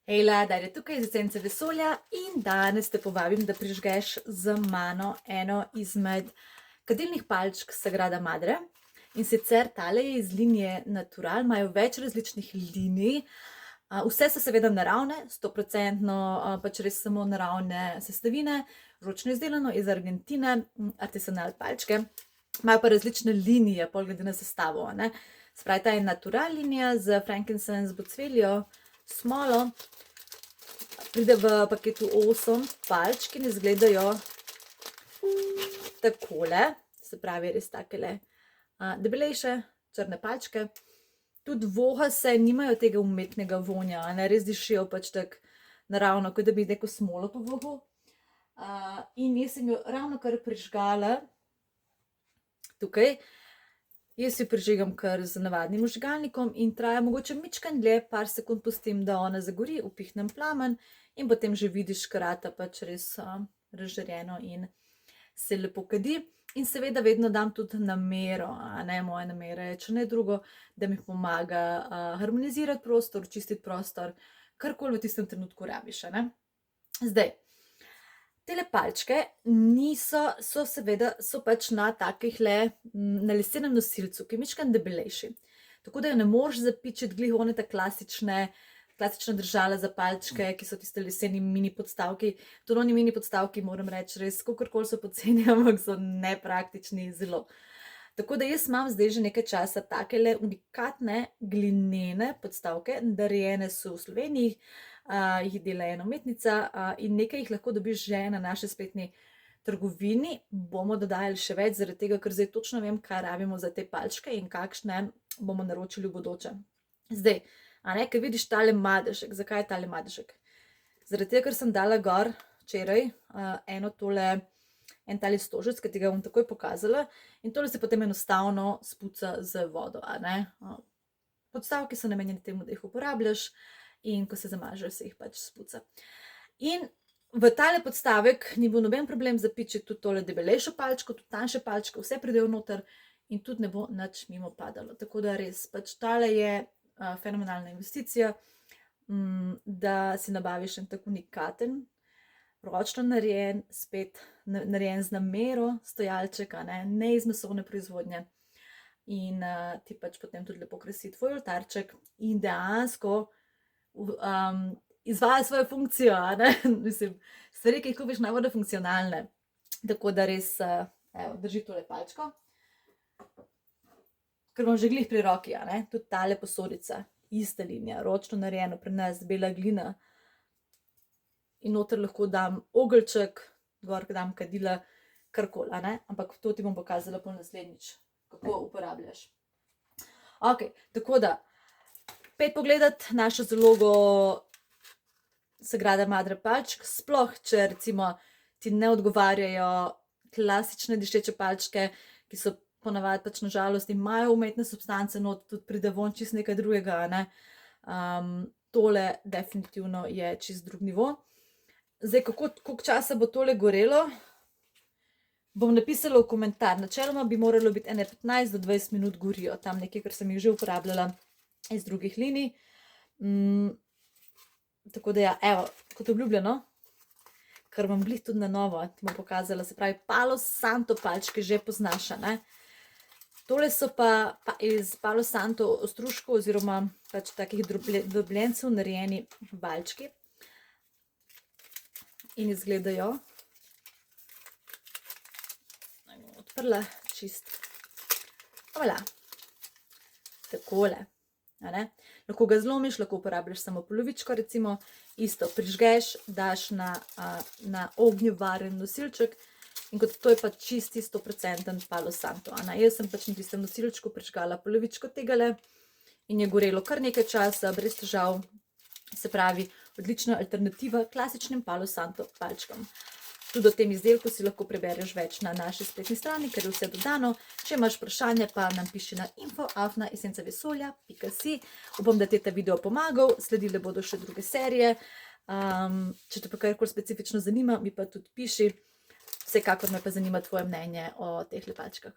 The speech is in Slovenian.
Hejla, Darja tukaj iz Esence vesolja in danes te povabim, da prižgeš z mano eno izmed kadilnih palčk Sagrada Madre. In sicer tale je iz linije Natural, imajo več različnih linij. Vse so seveda naravne, 100% pač res samo naravne sestavine, ročno izdelano iz Argentine, artisanal palčke. Imajo pa različne linije, pol glede na sestavo, ne. Se pravi, ta je Natural linija z frankincense, bocveljo, smolo. Pride v paketu 8 palčk in izgledajo takole, se pravi res takele debelejše, črne palčke. Tudi voha se, nimajo tega umetnega vonja, ne, res dišijo pač tako naravno, kot da bi neko smolo po vohu. In jaz sem jo ravno kar prižgala tukaj. Jaz jo prižigam kar z navadnim vžigalnikom in traja mogoče mičkeno dlje, par sekund pustim, da ona zagori, upihnem plamen in potem že vidiš, kar rata pač res razžarjeno in se lepo kadi. In seveda vedno dam tudi namero, ne, moja namera je, če ne drugo, da mi pomaga harmonizirati prostor, čistiti prostor, karkoli v tistem trenutku rabiš, ne. Zdaj, tele palčke so pač na takihle, na lesenem nosilcu, ki je mičkeno debelejši. Tako da jo ne moreš zapičiti glih one ta klasična držala za palčke, ki so tiste leseni mini podstavki. Tudi oni mini podstavki, moram reči, res kakorkoli so poceni, ampak so nepraktični zelo. Tako da jaz imam zdaj že nekaj časa takele unikatne glinene podstavke, narejene so v Sloveniji, jih dela ena umetnica in nekaj jih lahko dobiš že na naši spletni trgovini. Bomo dodajali še več, zaradi tega, ker zdaj točno vem, kaj rabimo za te palčke in kakšne bomo naročili v bodoče. Zdaj, ker vidiš tale madežek. Zakaj je tale madežek? Zaradi tega, ker sem dala gor včeraj en tale stožec, ki ti ga bom takoj pokazala, in tole se potem enostavno spuca z vodo, Podstavki so namenjeni temu, da jih uporabljaš in ko se zamažejo, se jih pač spuca. In v tale podstavek ni bil noben problem zapičiti tudi tole debelejšo palčko, tudi tanjše palčke, vse pridejo noter in tudi ne bo nič mimo padalo. Tako da res, pač tale je fenomenalna investicija, da si nabaviš en tak unikaten, ročno narejen, spet narejen z namero stojalček, ne iz masovne proizvodnje. In ti pač potem tudi lepo krasi tvoj oltarček in dejansko izvaja svojo funkcijo, Mislim, stvari, ki jih kupiš, naj bodo funkcionalne. Tako da res, evo, drži tole palčko. Ker imam že glih pri roki, tudi tale posodica, ista linija, ročno narejeno pri nas, bela glina. In noter lahko dam ogeljček, gor dam kadila, karkoli, ampak to ti bom pokazala pol naslednjič, kako uporabljaš. Okej, tako da, pojdi pogledat našo zalogo Sagrada Madre palčk, sploh če recimo ti ne odgovarjajo klasične dišeče palčke, ki so ponavadi pač na žalost imajo umetne substance not, tudi pride ven čisto nekaj drugega, Tole definitivno je čisto drug nivo. Zdaj, koliko časa bo tole gorelo, bom napisala v komentar. Načeloma bi moralo biti ene 15 do 20 minut gorijo, tam nekaj, ker sem jih že uporabljala iz drugih linij. Tako da ja, evo, kot obljubljeno, ker vam glih tudi na novo, ti bom pokazala, se pravi Palo Santo palčke že poznaš, Tole so pa iz Palo Santo ostružkov oziroma pač takih drobljencev narejeni valčki. In izgledajo, bom odprla čist, voilà, takole, Lahko ga zlomiš, lahko uporabljaš samo polovičko, recimo, isto prižgeš, daš na ognju varen nosilček in kot to je pa čisti 100% Palo Santo, Jaz sem pač na tistem nosilčku prižgala polovičko tegale in je gorelo kar nekaj časa, brez težav, se pravi, odlična alternativa klasičnim Palo Santo palčkam. Tudi o tem izdelku si lahko prebereš več na naši spletni strani, ker je vse dodano. Če imaš vprašanje, pa nam piši na info@esencavesolja.si. Upam, da ti je ta video pomagal, sledile bodo še druge serije. Če te pa karkoli specifično zanima, mi pa tudi piši. Vsekakor me pa zanima tvoje mnenje o teh palčkah.